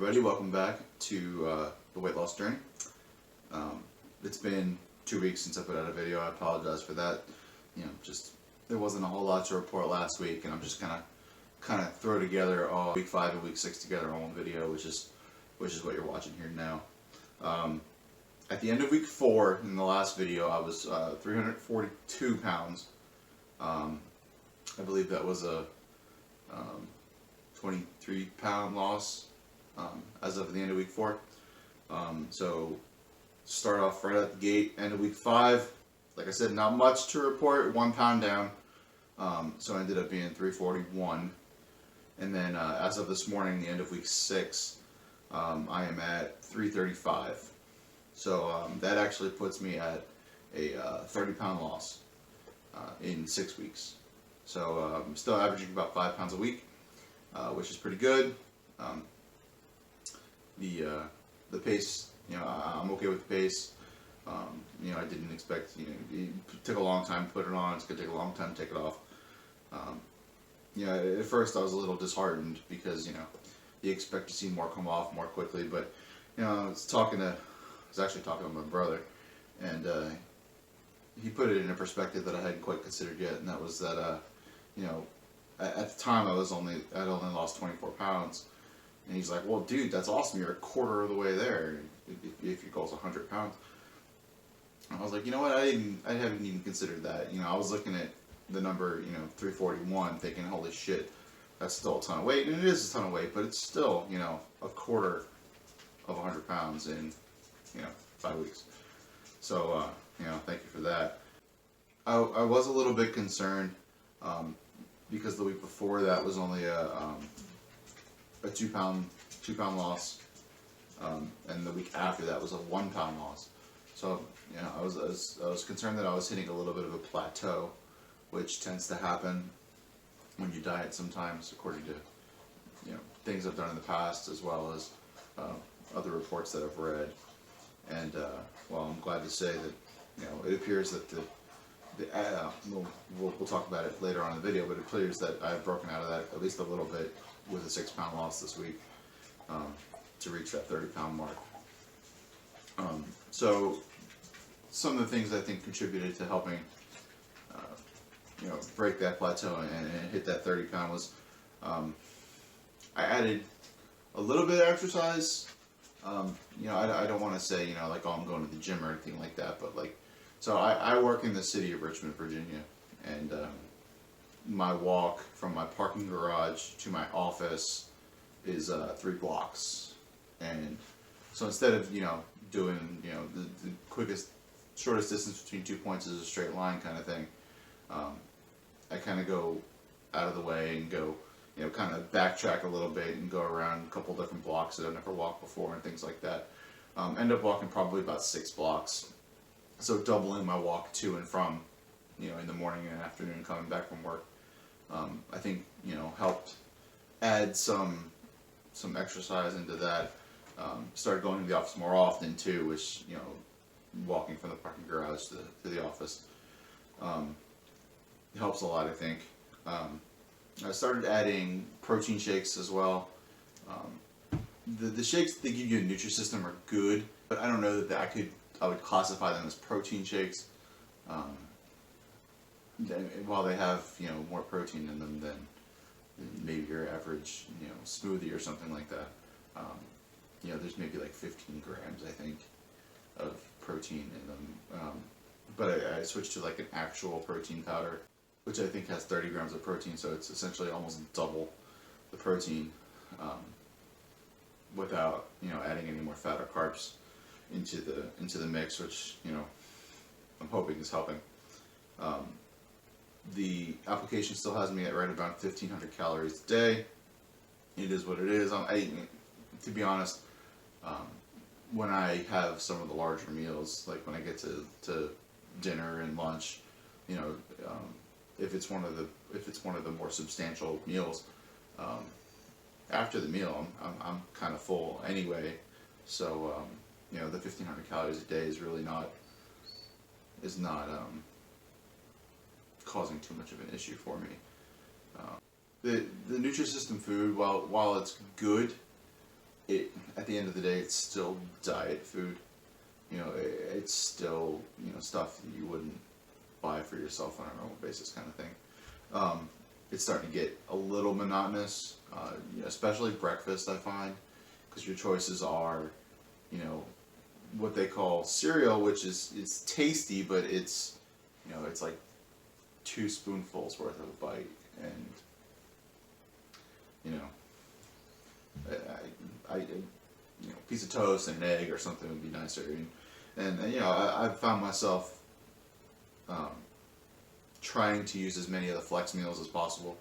everybody, welcome back to the weight loss journey. It's been 2 weeks since I put out a video. I apologize for that. There wasn't a whole lot to report last week, and I'm just kind of throw together all week 5 and week 6 together in one video, which is what you're watching here now. At the end of week 4, in the last video, I was 342 pounds. I believe that was a 23-pound loss as of the end of week 4. So start off right at the gate. End of week 5, like I said, not much to report. 1 pound down. So I ended up being 341. And then as of this morning, the end of week 6, I am at 335. So that actually puts me at a 30-pound loss in 6 weeks. So I'm still averaging about 5 pounds a week, which is pretty good. The pace, I'm okay with the pace. I didn't expect, it took a long time to put it on. It's going to take a long time to take it off. At first I was a little disheartened because, you expect to see more come off more quickly. But, I was actually talking to my brother, and he put it in a perspective that I hadn't quite considered yet, and that was that, at the time I'd only lost 24 pounds. And he's like, well, dude, that's awesome. You're a quarter of the way there if your goal's 100 pounds. And I was like, you know what? I haven't even considered that. I was looking at the number, 341, thinking, holy shit, that's still a ton of weight. And it is a ton of weight, but it's still, a quarter of 100 pounds in, 5 weeks. So, thank you for that. I was a little bit concerned because the week before that was only a 2 pound loss, and the week after that was a 1 pound loss. So I was concerned that I was hitting a little bit of a plateau, which tends to happen when you diet sometimes, according to things I've done in the past, as well as other reports that I've read. And I'm glad to say that it appears that we'll talk about it later on in the video, but it appears that I've broken out of that at least a little bit with a 6 pound loss this week to reach that 30-pound mark. So some of the things I think contributed to helping break that plateau and hit that 30-pound was I added a little bit of exercise. I don't want to say like, oh, I'm going to the gym or anything like that, but so I work in the city of Richmond, Virginia, and my walk from my parking garage to my office is 3 blocks. And so instead of doing the shortest distance between 2 points is a straight line kind of thing, I kind of go out of the way and go kind of backtrack a little bit and go around a couple different blocks that I've never walked before and things like that. End up walking probably about 6 blocks, so doubling my walk to and from in the morning and afternoon coming back from work. I think helped add some exercise into that. Started going to the office more often too, which walking from the parking garage to the office helps a lot, I think. I started adding protein shakes as well. The shakes they give you in Nutrisystem are good, but I don't know that I would classify them as protein shakes. While they have more protein in them than maybe your average smoothie or something like that. There's maybe like 15 grams I think of protein in them. But I switched to like an actual protein powder, which I think has 30 grams of protein, so it's essentially almost double the protein without adding any more fat or carbs into the mix, which I'm hoping is helping. The application still has me at right about 1,500 calories a day. It is what it is. To be honest, when I have some of the larger meals, like when I get to dinner and lunch, if it's one of the more substantial meals, after the meal I'm kind of full anyway. So the 1,500 calories a day is really not causing too much of an issue for me. The Nutrisystem food, while it's good, at the end of the day, it's still diet food. It's still, stuff that you wouldn't buy for yourself on a normal basis kind of thing. It's starting to get a little monotonous, especially breakfast, I find, because your choices are, what they call cereal, which it's tasty, but it's like 2 spoonfuls worth of a bite, and piece of toast and an egg or something would be nicer. And I've found myself trying to use as many of the flex meals as possible.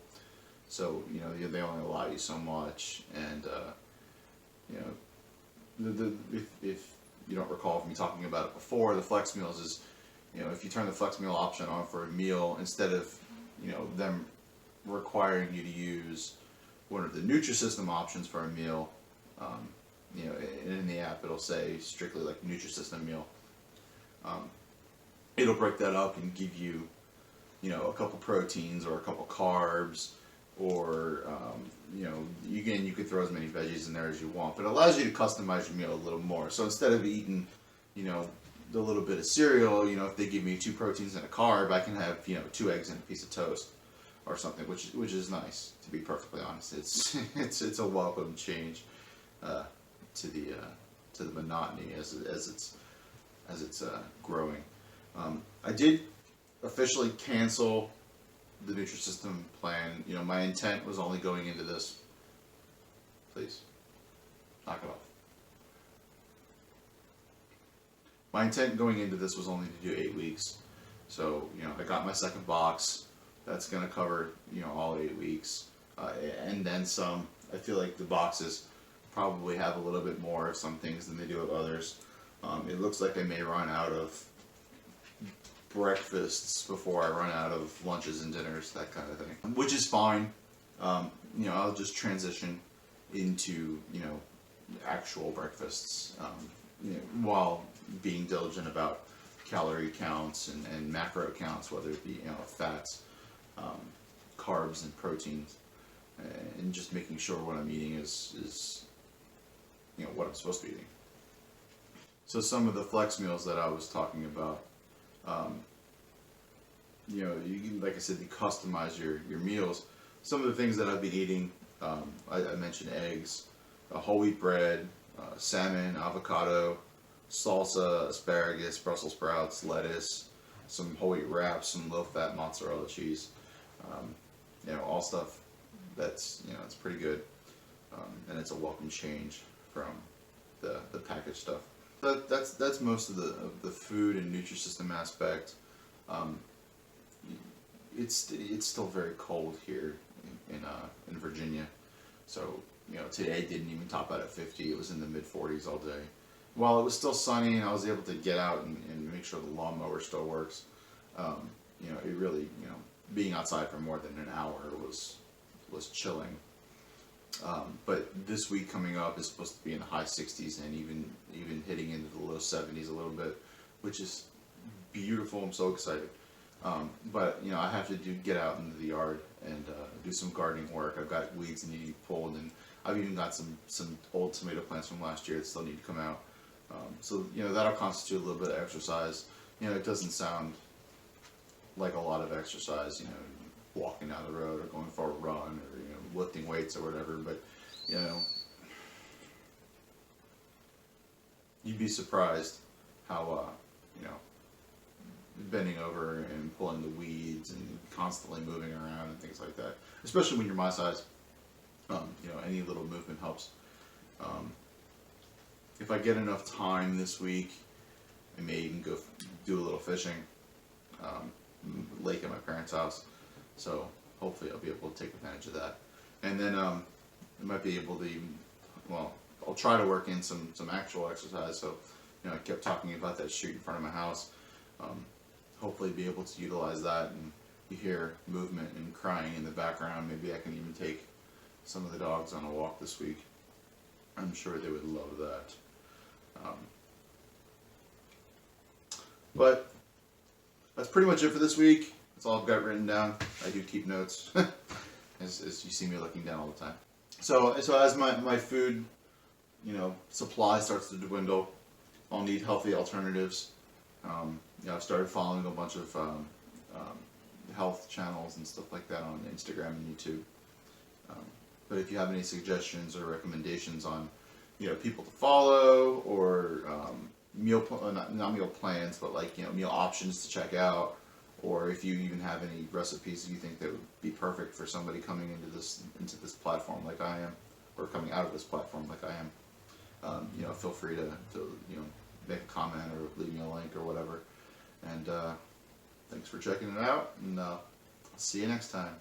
So they only allow you so much, and if you don't recall from me talking about it before, the flex meals is, if you turn the flex meal option on for a meal, instead of them requiring you to use one of the Nutrisystem options for a meal, in the app it'll say strictly like Nutrisystem meal. It'll break that up and give you, a couple proteins or a couple carbs, or again, you could throw as many veggies in there as you want, but it allows you to customize your meal a little more. So instead of eating, the little bit of cereal, if they give me 2 proteins and a carb, I can have 2 eggs and a piece of toast or something, which is nice, to be perfectly honest. It's a welcome change to the monotony as it's growing. I did officially cancel the Nutrisystem plan. My intent was only going into this. Please, knock it off. My intent going into this was only to do 8 weeks. So, I got my second box. That's going to cover, all 8 weeks. And then some. I feel like the boxes probably have a little bit more of some things than they do of others. It looks like I may run out of breakfasts before I run out of lunches and dinners, that kind of thing. Which is fine. I'll just transition into, actual breakfasts, while being diligent about calorie counts and macro counts, whether it be, fats, carbs and proteins, and just making sure what I'm eating is what I'm supposed to be eating. So some of the flex meals that I was talking about, like I said, you customize your meals. Some of the things that I've been eating, I mentioned eggs, whole wheat bread, salmon, avocado, salsa, asparagus, Brussels sprouts, lettuce, some whole wheat wraps, some low-fat mozzarella cheese. All stuff that's it's pretty good, and it's a welcome change from the packaged stuff. But that's most of the food and Nutrisystem aspect. It's still very cold here in Virginia, so today didn't even top out at 50. It was in the mid 40s all day. While it was still sunny and I was able to get out and make sure the lawnmower still works, it really being outside for more than an hour was chilling. But this week coming up is supposed to be in the high 60s and even hitting into the low 70s a little bit, which is beautiful. I'm so excited. But I have to get out into the yard and do some gardening work. I've got weeds that need to be pulled, and I've even got some old tomato plants from last year that still need to come out. So that'll constitute a little bit of exercise. It doesn't sound like a lot of exercise, walking down the road or going for a run or lifting weights or whatever, but you'd be surprised how bending over and pulling the weeds and constantly moving around and things like that, especially when you're my size. Any little movement helps. If I get enough time this week, I may even go do a little fishing. Lake at my parents' house, so hopefully I'll be able to take advantage of that. And then I might be able to I'll try to work in some actual exercise. So I kept talking about that chute in front of my house. Hopefully be able to utilize that, and you hear movement and crying in the background. Maybe I can even take some of the dogs on a walk this week. I'm sure they would love that. But that's pretty much it for this week. That's all I've got written down. I do keep notes, as you see me looking down all the time. So as my food supply starts to dwindle, I'll need healthy alternatives. I've started following a bunch of health channels and stuff like that on Instagram and YouTube. But if you have any suggestions or recommendations on, people to follow, or not meal plans, but like meal options to check out, or if you even have any recipes you think that would be perfect for somebody coming into this platform like I am, or coming out of this platform like I am, feel free to make a comment or leave me a link or whatever. And thanks for checking it out, and I'll see you next time.